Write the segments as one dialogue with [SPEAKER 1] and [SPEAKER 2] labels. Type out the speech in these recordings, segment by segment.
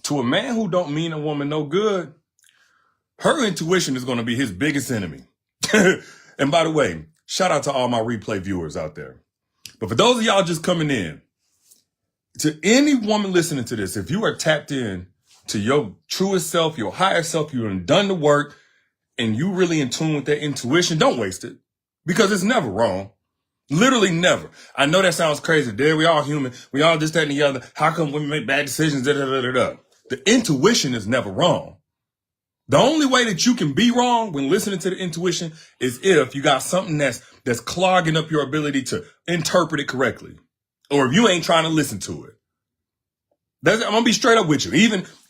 [SPEAKER 1] To a man who don't mean a woman no good, her intuition is going to be his biggest enemy. And by the way, shout out to all my replay viewers out there. But for those of y'all just coming in, to any woman listening to this, if you are tapped in to your truest self, your higher self, you have done the work, and you really in tune with that intuition, don't waste it. Because it's never wrong. Literally never. I know that sounds crazy. There, we all human. We all this, that, and the other. How come women make bad decisions? Da, da, da, da, da. The intuition is never wrong. The only way that you can be wrong when listening to the intuition is if you got something that's clogging up your ability to interpret it correctly. Or if you ain't trying to listen to it. I'm going to be straight up with you.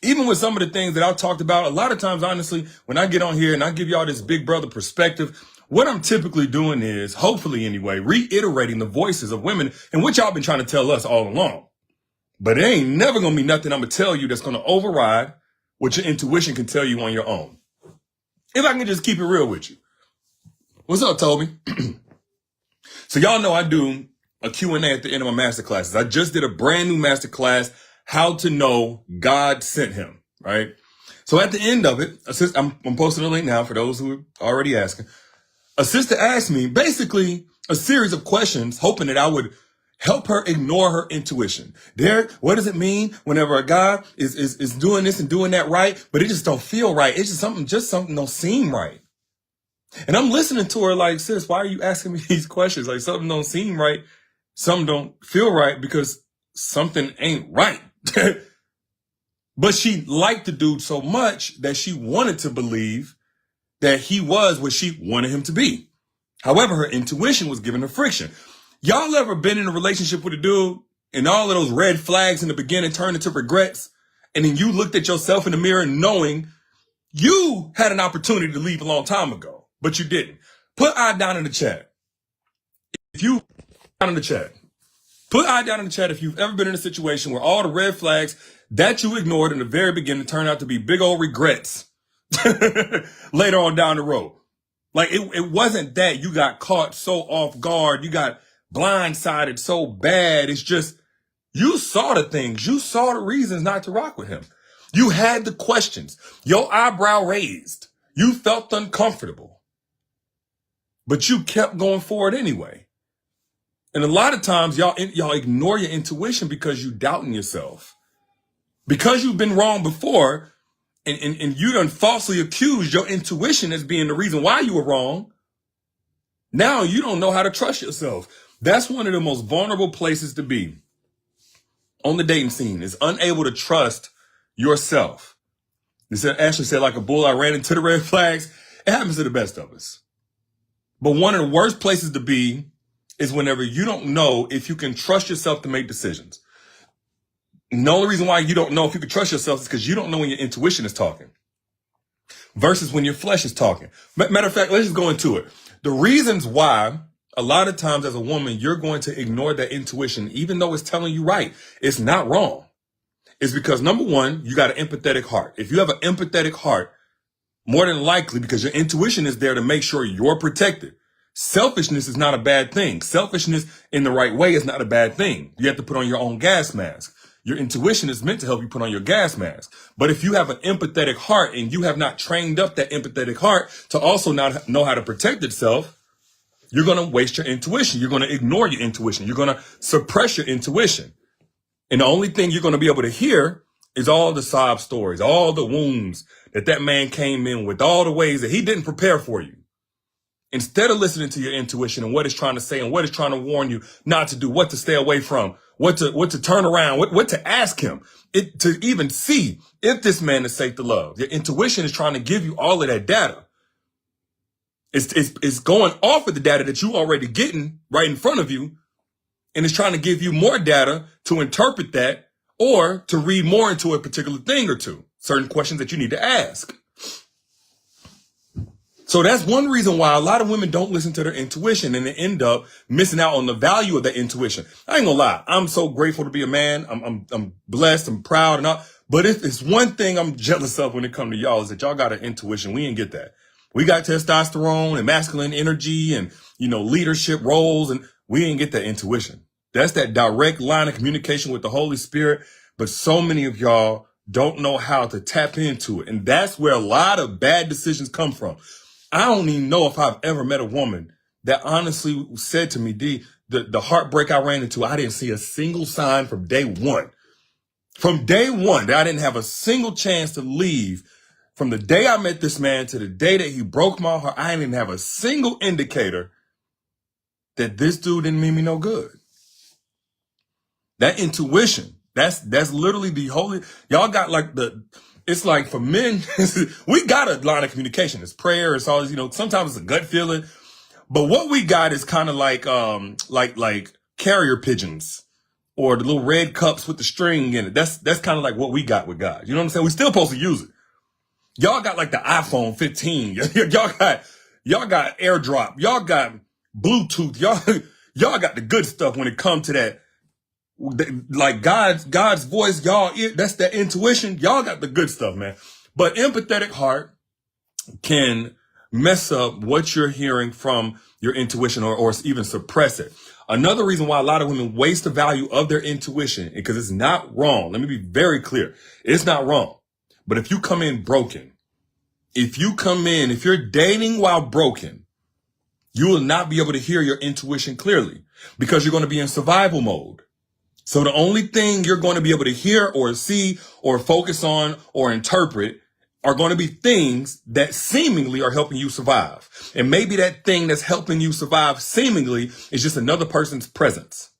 [SPEAKER 1] Even with some of the things that I've talked about, a lot of times, honestly, when I get on here and I give y'all this big brother perspective, what I'm typically doing is, hopefully anyway, reiterating the voices of women and what y'all been trying to tell us all along. But it ain't never going to be nothing I'm going to tell you that's going to override what your intuition can tell you on your own. If I can just keep it real with you. What's up, Toby? So y'all know I do a Q&A at the end of my masterclasses. I just did a brand new masterclass, How to Know God Sent Him, right? So at the end of it, I'm posting a link now for those who are already asking. A sister asked me basically a series of questions, hoping that I would help her ignore her intuition. Derek, what does it mean whenever a guy is doing this and doing that right, but it just don't feel right? It's just something don't seem right. And I'm listening to her like, sis, why are you asking me these questions? Like, something don't seem right, something don't feel right because something ain't right. But she liked the dude so much that she wanted to believe that he was what she wanted him to be. However, her intuition was giving her friction. Y'all ever been in a relationship with a dude and all of those red flags in the beginning turned into regrets? And then you looked at yourself in the mirror knowing you had an opportunity to leave a long time ago, but you didn't. Put I down in the chat. If you down in the chat, put I down in the chat if you've ever been in a situation where all the red flags that you ignored in the very beginning turned out to be big old regrets later on down the road. Like it wasn't that you got caught so off guard, you got blindsided so bad. It's just you saw the things, you saw the reasons not to rock with him. You had the questions, your eyebrow raised, you felt uncomfortable, but you kept going forward anyway. And a lot of times y'all ignore your intuition because you doubting yourself. Because you've been wrong before and you done falsely accused your intuition as being the reason why you were wrong. Now you don't know how to trust yourself. That's one of the most vulnerable places to be on the dating scene, is unable to trust yourself. Ashley said, like a bull, I ran into the red flags. It happens to the best of us. But one of the worst places to be is whenever you don't know if you can trust yourself to make decisions. And the only reason why you don't know if you can trust yourself is because you don't know when your intuition is talking versus when your flesh is talking. Matter of fact, let's just go into it. The reasons why a lot of times as a woman, you're going to ignore that intuition, even though it's telling you right, it's not wrong. It's because, number one, you got an empathetic heart. If you have an empathetic heart, more than likely, because your intuition is there to make sure you're protected. Selfishness is not a bad thing. Selfishness in the right way is not a bad thing. You have to put on your own gas mask. Your intuition is meant to help you put on your gas mask. But if you have an empathetic heart and you have not trained up that empathetic heart to also not know how to protect itself, you're going to waste your intuition. You're going to ignore your intuition. You're going to suppress your intuition. And the only thing you're going to be able to hear is all the sob stories, all the wounds that man came in with, all the ways that he didn't prepare for you. Instead of listening to your intuition and what it's trying to say and what it's trying to warn you not to do, what to stay away from, what to turn around, what to ask him, to even see if this man is safe to love. Your intuition is trying to give you all of that data. It's going off of the data that you already getting right in front of you, and it's trying to give you more data to interpret that or to read more into a particular thing or two, certain questions that you need to ask. So that's one reason why a lot of women don't listen to their intuition and they end up missing out on the value of that intuition. I ain't gonna lie. I'm so grateful to be a man. I'm blessed. I'm proud and all. But if it's one thing I'm jealous of when it comes to y'all is that y'all got an intuition. We ain't get that. We got testosterone and masculine energy and, leadership roles, and we ain't get that intuition. That's that direct line of communication with the Holy Spirit. But so many of y'all don't know how to tap into it. And that's where a lot of bad decisions come from. I don't even know if I've ever met a woman that honestly said to me, D, the heartbreak I ran into, I didn't see a single sign from day one. From day one, that I didn't have a single chance to leave. From the day I met this man to the day that he broke my heart, I didn't have a single indicator that this dude didn't mean me no good. That intuition, that's literally the holy, y'all got like it's like for men, we got a line of communication. It's prayer, it's all, sometimes it's a gut feeling. But what we got is kind of like carrier pigeons or the little red cups with the string in it. That's kind of like what we got with God. You know what I'm saying? We still supposed to use it. Y'all got like the iPhone 15. y'all got AirDrop. Y'all got Bluetooth. Y'all got the good stuff when it comes to that. Like God's voice, y'all, that's that intuition. Y'all got the good stuff, man. But empathetic heart can mess up what you're hearing from your intuition or even suppress it. Another reason why a lot of women waste the value of their intuition, because it's not wrong. Let me be very clear. It's not wrong. But if you come in broken, if you're dating while broken, you will not be able to hear your intuition clearly because you're going to be in survival mode. So the only thing you're going to be able to hear or see or focus on or interpret are going to be things that seemingly are helping you survive. And maybe that thing that's helping you survive seemingly is just another person's presence.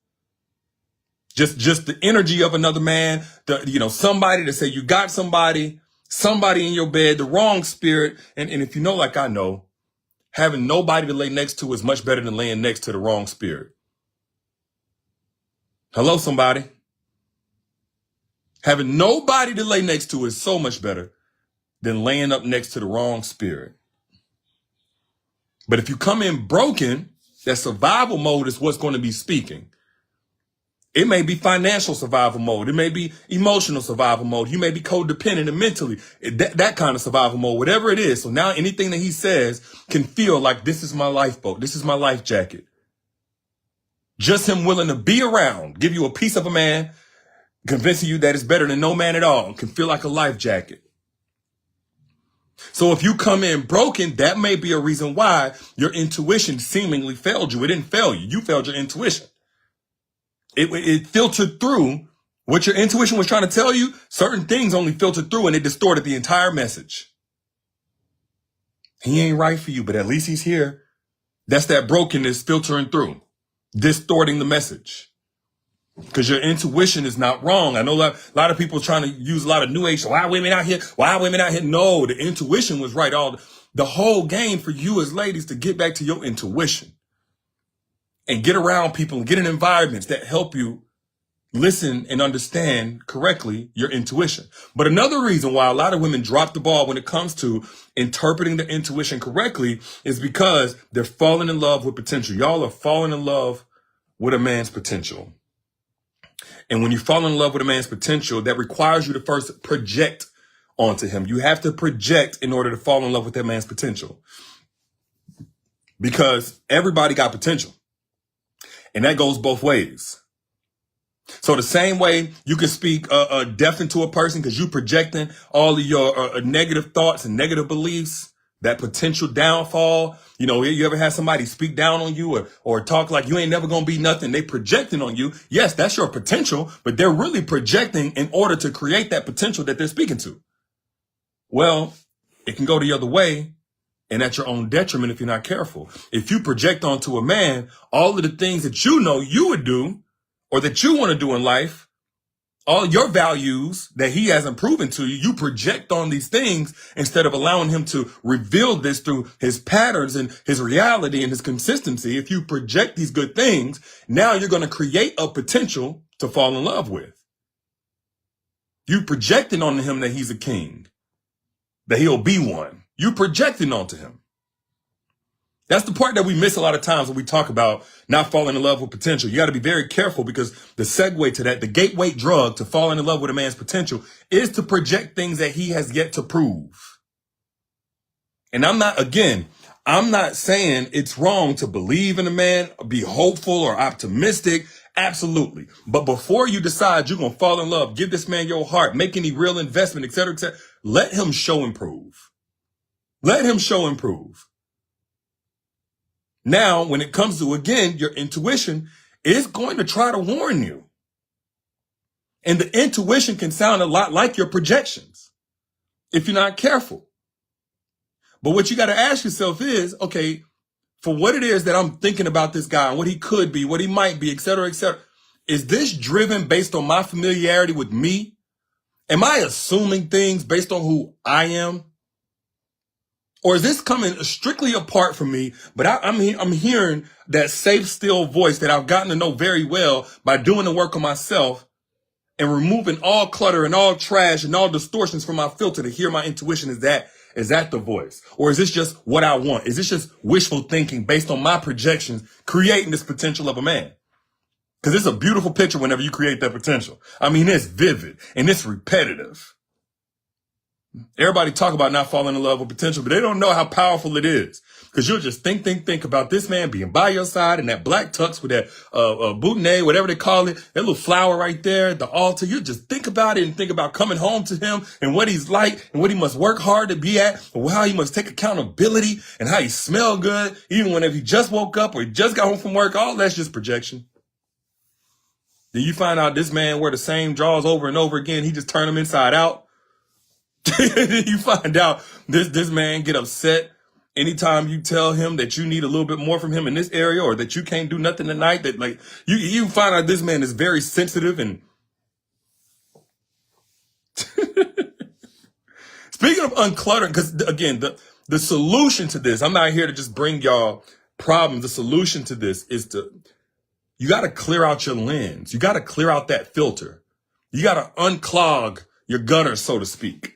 [SPEAKER 1] Just the energy of another man, somebody to say you got somebody in your bed, the wrong spirit. And if you know, like I know, having nobody to lay next to is much better than laying next to the wrong spirit. Hello, somebody. Having nobody to lay next to is so much better than laying up next to the wrong spirit. But if you come in broken, that survival mode is what's going to be speaking. It may be financial survival mode. It may be emotional survival mode. You may be codependent and mentally, that kind of survival mode, whatever it is. So now anything that he says can feel like this is my lifeboat. This is my life jacket. Just him willing to be around, give you a piece of a man, convincing you that it's better than no man at all, can feel like a life jacket. So if you come in broken, that may be a reason why your intuition seemingly failed you. It didn't fail you. You failed your intuition. It filtered through what your intuition was trying to tell you. Certain things only filtered through and it distorted the entire message. He ain't right for you, but at least he's here. That's that brokenness filtering through, distorting the message. Because your intuition is not wrong. I know a lot of people trying to use a lot of new age. Why are women out here? Why are women out here? No, the intuition was right. The whole game for you as ladies to get back to your intuition and get around people and get in environments that help you listen and understand correctly your intuition. But another reason why a lot of women drop the ball when it comes to interpreting their intuition correctly is because they're falling in love with potential. Y'all are falling in love with a man's potential. And when you fall in love with a man's potential, that requires you to first project onto him. You have to project in order to fall in love with that man's potential. Because everybody got potential. And that goes both ways. So the same way you can speak deaf into a person because you projecting all of your negative thoughts and negative beliefs, that potential downfall. You ever had somebody speak down on you or talk like you ain't never going to be nothing? They projecting on you. Yes, that's your potential, but they're really projecting in order to create that potential that they're speaking to. Well, it can go the other way. And at your own detriment if you're not careful. If you project onto a man all of the things that you know you would do or that you want to do in life, all your values that he hasn't proven to you, you project on these things instead of allowing him to reveal this through his patterns and his reality and his consistency. If you project these good things, now you're going to create a potential to fall in love with. You projecting on him that he's a king, that he'll be one. You projecting onto him. That's the part that we miss a lot of times when we talk about not falling in love with potential. You got to be very careful because the segue to that, the gateway drug to falling in love with a man's potential is to project things that he has yet to prove. And I'm not saying it's wrong to believe in a man, be hopeful or optimistic. Absolutely. But before you decide you're going to fall in love, give this man your heart, make any real investment, etc., let him show and prove. Let him show and prove. Now, when it comes to, again, your intuition is going to try to warn you. And the intuition can sound a lot like your projections if you're not careful. But what you got to ask yourself is, okay, for what it is that I'm thinking about this guy and what he could be, what he might be, etc., is this driven based on my familiarity with me? Am I assuming things based on who I am? Or is this coming strictly apart from me, but I'm hearing that safe, still voice that I've gotten to know very well by doing the work on myself and removing all clutter and all trash and all distortions from my filter to hear my intuition? Is that the voice? Or is this just what I want? Is this just wishful thinking based on my projections, creating this potential of a man? Because it's a beautiful picture whenever you create that potential. I mean, it's vivid and it's repetitive. Everybody talk about not falling in love with potential, but they don't know how powerful it is. Because you'll just think about this man being by your side in that black tux with that boutonniere, whatever they call it, that little flower right there at the altar. You just think about it and think about coming home to him and what he's like and what he must work hard to be at, and how he must take accountability and how he smell good, even whenever he just woke up or he just got home from work. All that's just projection. Then you find out this man wear the same drawers over and over again. He just turn them inside out. You find out this man get upset anytime you tell him that you need a little bit more from him in this area, or that you can't do nothing tonight. That, like, you find out this man is very sensitive. And speaking of uncluttering, because again, the solution to this, I'm not here to just bring y'all problems. The solution to this is you got to clear out your lens. You got to clear out that filter. You got to unclog your gutter, so to speak.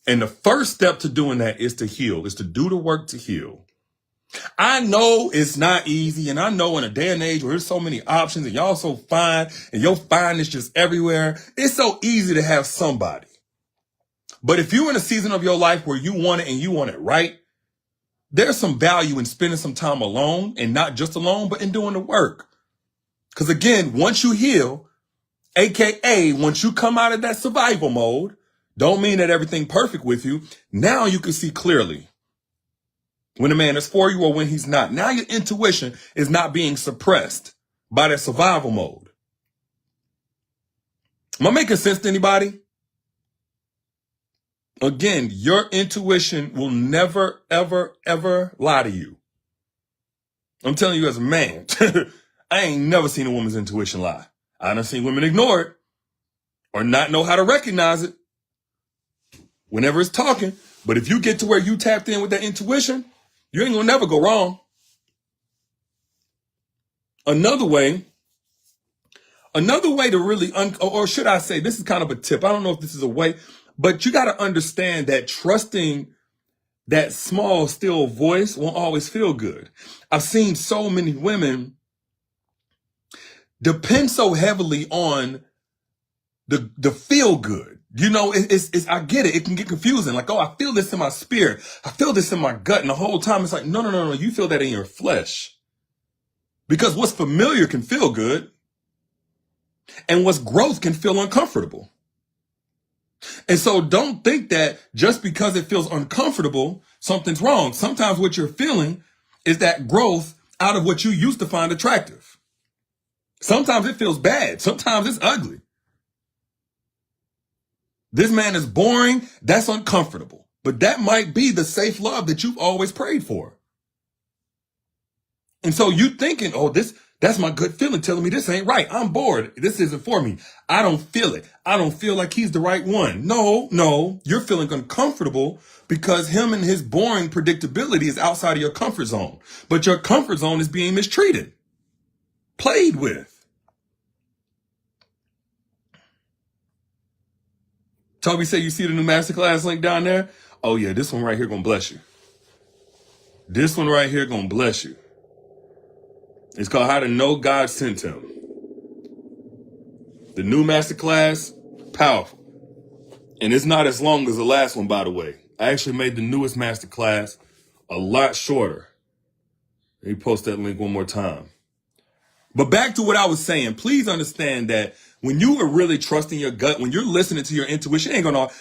[SPEAKER 1] And the first step to doing that is to heal, is to do the work to heal. I know it's not easy. And I know in a day and age where there's so many options and y'all so fine and your fine is just everywhere, it's so easy to have somebody. But if you're in a season of your life where you want it and you want it right, there's some value in spending some time alone, and not just alone, but in doing the work. Because again, once you heal, AKA once you come out of that survival mode, don't mean that everything's perfect with you. Now you can see clearly when a man is for you or when he's not. Now your intuition is not being suppressed by that survival mode. Am I making sense to anybody? Again, your intuition will never, ever, ever lie to you. I'm telling you as a man, I ain't never seen a woman's intuition lie. I done seen women ignore it or not know how to recognize it whenever it's talking. But if you get to where you tapped in with that intuition, you ain't gonna never go wrong. Another way to really, or should I say, this is kind of a tip. I don't know if this is a way, but you got to understand that trusting that small, still voice won't always feel good. I've seen so many women depend so heavily on the feel good. You know, it's I get it. It can get confusing. Like, oh, I feel this in my spirit. I feel this in my gut. And the whole time it's like, no. You feel that in your flesh. Because what's familiar can feel good. And what's growth can feel uncomfortable. And so don't think that just because it feels uncomfortable, something's wrong. Sometimes what you're feeling is that growth out of what you used to find attractive. Sometimes it feels bad. Sometimes it's ugly. This man is boring. That's uncomfortable. But that might be the safe love that you've always prayed for. And so you thinking, oh, that's my gut feeling telling me this ain't right. I'm bored. This isn't for me. I don't feel it. I don't feel like he's the right one. No. You're feeling uncomfortable because him and his boring predictability is outside of your comfort zone. But your comfort zone is being mistreated, played with. Toby said, you see the new masterclass link down there? Oh yeah, this one right here gonna bless you. This one right here gonna bless you. It's called How to Know God Sent Him. The new masterclass, powerful. And it's not as long as the last one, by the way. I actually made the newest masterclass a lot shorter. Let me post that link one more time. But back to what I was saying, please understand that when you are really trusting your gut, when you're listening to your intuition,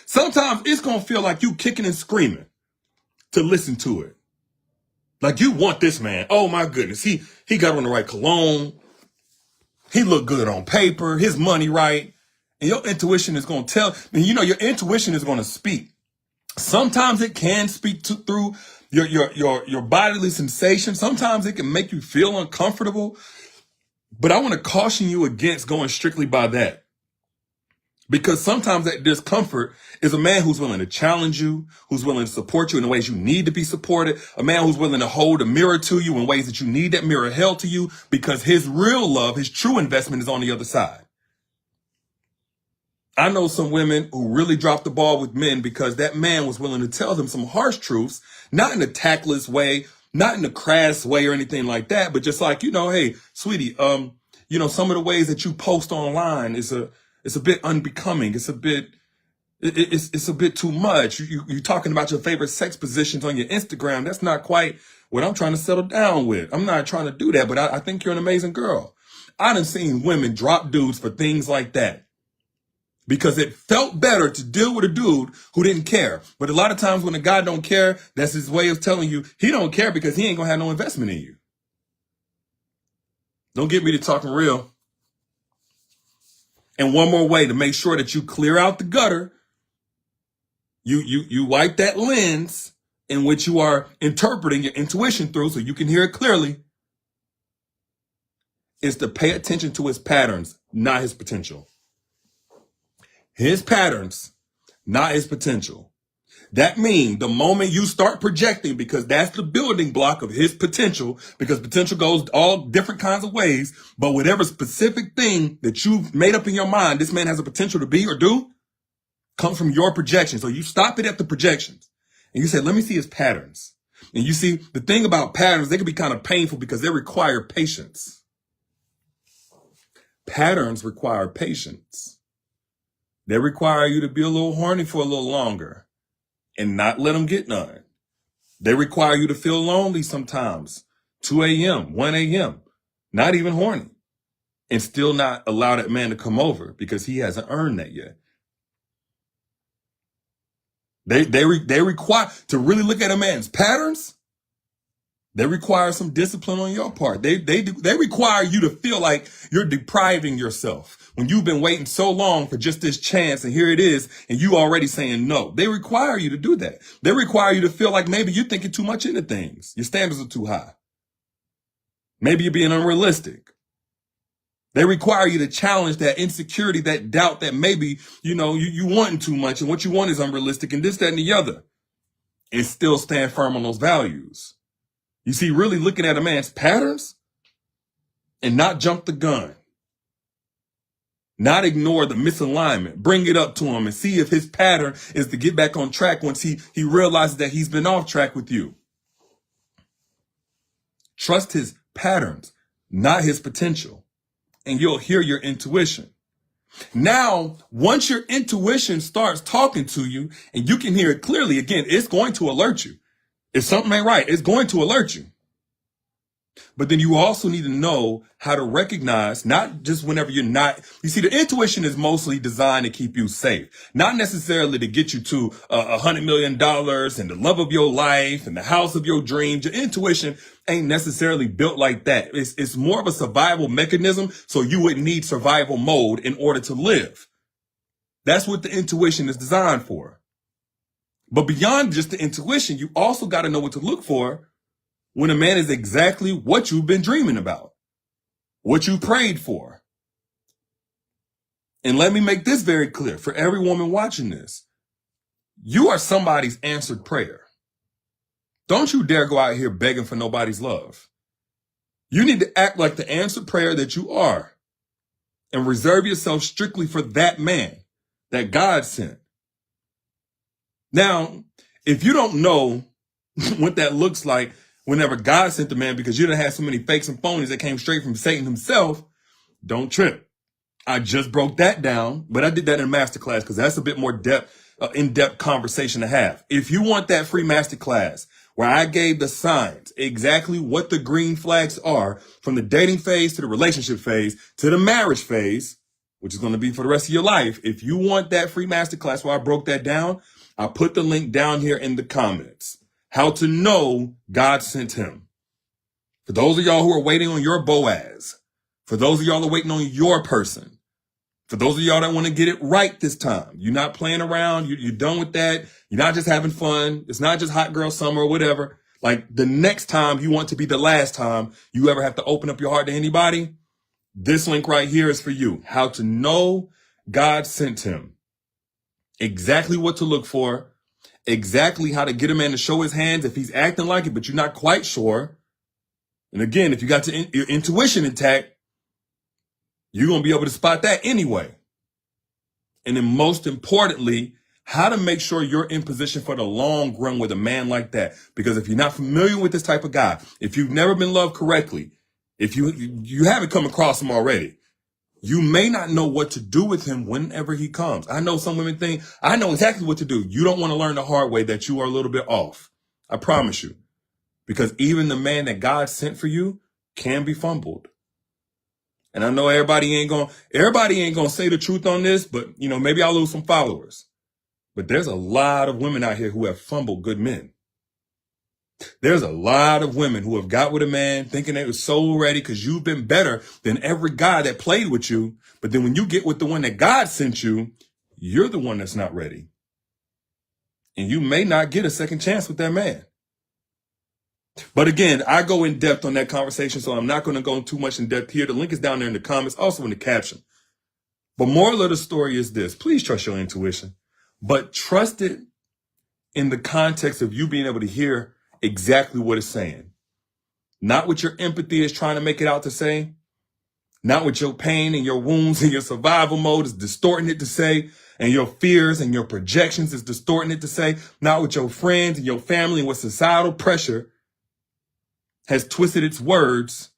[SPEAKER 1] sometimes it's going to feel like you kicking and screaming to listen to it. Like you want this man. Oh my goodness. He got on the right cologne. He looked good on paper. His money right. And your intuition is going to tell, and your intuition is going to speak. Sometimes it can speak through your bodily sensation. Sometimes it can make you feel uncomfortable. But I want to caution you against going strictly by that. Because sometimes that discomfort is a man who's willing to challenge you, who's willing to support you in the ways you need to be supported, a man who's willing to hold a mirror to you in ways that you need that mirror held to you, because his real love, his true investment is on the other side. I know some women who really dropped the ball with men because that man was willing to tell them some harsh truths, not in a tactless way, not in a crass way or anything like that, but just like, hey, sweetie, some of the ways that you post online is a bit unbecoming. It's a bit too much. You're talking about your favorite sex positions on your Instagram. That's not quite what I'm trying to settle down with. I'm not trying to do that, but I think you're an amazing girl. I done seen women drop dudes for things like that because it felt better to deal with a dude who didn't care. But a lot of times when a guy don't care, that's his way of telling you he don't care because he ain't gonna have no investment in you. Don't get me to talking real. And one more way to make sure that you clear out the gutter, you wipe that lens in which you are interpreting your intuition through so you can hear it clearly, is to pay attention to his patterns, not his potential. His patterns, not his potential. That means the moment you start projecting, because that's the building block of his potential, because potential goes all different kinds of ways, but whatever specific thing that you've made up in your mind, this man has a potential to be or do, comes from your projection. So you stop it at the projections and you say, let me see his patterns. And you see, the thing about patterns, they can be kind of painful because they require patience. Patterns require patience. They require you to be a little horny for a little longer and not let them get none. They require you to feel lonely sometimes, 2 a.m., 1 a.m., not even horny, and still not allow that man to come over because he hasn't earned that yet. They require to really look at a man's patterns. They require some discipline on your part. They require you to feel like you're depriving yourself when you've been waiting so long for just this chance, and here it is, and you already saying no. They require you to do that. They require you to feel like maybe you're thinking too much into things. Your standards are too high. Maybe you're being unrealistic. They require you to challenge that insecurity, that doubt that maybe, you wanting too much and what you want is unrealistic and this, that, and the other, and still stand firm on those values. You see, really looking at a man's patterns and not jump the gun, not ignore the misalignment, bring it up to him and see if his pattern is to get back on track once he realizes that he's been off track with you. Trust his patterns, not his potential, and you'll hear your intuition. Now, once your intuition starts talking to you and you can hear it clearly, again, it's going to alert you. If something ain't right, it's going to alert you. But then you also need to know how to recognize, not just whenever you're not, you see, the intuition is mostly designed to keep you safe, not necessarily to get you to $100 million and the love of your life and the house of your dreams. Your intuition ain't necessarily built like that. It's more of a survival mechanism, so you would need survival mode in order to live. That's what the intuition is designed for. But beyond just the intuition, you also got to know what to look for when a man is exactly what you've been dreaming about, what you prayed for. And let me make this very clear for every woman watching this. You are somebody's answered prayer. Don't you dare go out here begging for nobody's love. You need to act like the answered prayer that you are and reserve yourself strictly for that man that God sent. Now, if you don't know what that looks like whenever God sent the man, because you done had so many fakes and phonies that came straight from Satan himself, don't trip. I just broke that down, but I did that in a masterclass because that's a bit more in-depth conversation to have. If you want that free masterclass where I gave the signs, exactly what the green flags are from the dating phase to the relationship phase to the marriage phase, which is going to be for the rest of your life. If you want that free masterclass where I broke that down, I put the link down here in the comments. How to know God sent him. For those of y'all who are waiting on your Boaz, for those of y'all who are waiting on your person, for those of y'all that want to get it right this time, you're not playing around, you're done with that, you're not just having fun, it's not just hot girl summer or whatever. Like the next time you want to be the last time you ever have to open up your heart to anybody, this link right here is for you. How to know God sent him. Exactly what to look for, exactly how to get a man to show his hands if he's acting like it, but you're not quite sure. And again, if you got your intuition intact, you're going to be able to spot that anyway. And then most importantly, how to make sure you're in position for the long run with a man like that. Because if you're not familiar with this type of guy, if you've never been loved correctly, if you haven't come across him already, you may not know what to do with him whenever he comes. I know some women think, I know exactly what to do. You don't want to learn the hard way that you are a little bit off. I promise you. Because even the man that God sent for you can be fumbled. And I know everybody ain't gonna say the truth on this, but maybe I'll lose some followers. But there's a lot of women out here who have fumbled good men. There's a lot of women who have got with a man thinking they were so ready because you've been better than every guy that played with you. But then when you get with the one that God sent you, you're the one that's not ready. And you may not get a second chance with that man. But again, I go in depth on that conversation, so I'm not going to go too much in depth here. The link is down there in the comments, also in the caption. But moral of the story is this. Please trust your intuition, but trust it in the context of you being able to hear exactly what it's saying. Not what your empathy is trying to make it out to say. Not what your pain and your wounds and your survival mode is distorting it to say. And your fears and your projections is distorting it to say. Not what your friends and your family and what societal pressure has twisted its words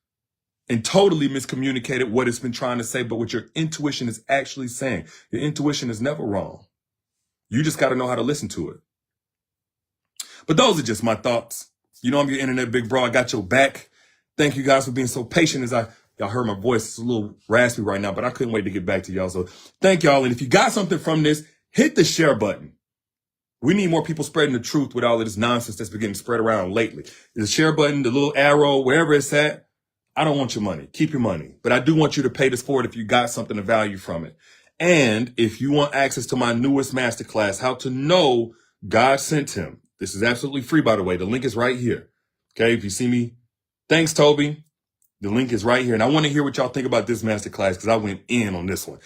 [SPEAKER 1] and totally miscommunicated what it's been trying to say, but what your intuition is actually saying. Your intuition is never wrong. You just got to know how to listen to it. But those are just my thoughts. I'm your internet big bro. I got your back. Thank you guys for being so patient y'all heard my voice. It's a little raspy right now, but I couldn't wait to get back to y'all. So thank y'all. And if you got something from this, hit the share button. We need more people spreading the truth with all of this nonsense that's been getting spread around lately. The share button, the little arrow, wherever it's at. I don't want your money. Keep your money. But I do want you to pay this forward if you got something of value from it. And if you want access to my newest masterclass, How to Know God Sent Him. This is absolutely free, by the way. The link is right here. Okay, if you see me, thanks, Toby. The link is right here. And I want to hear what y'all think about this masterclass because I went in on this one.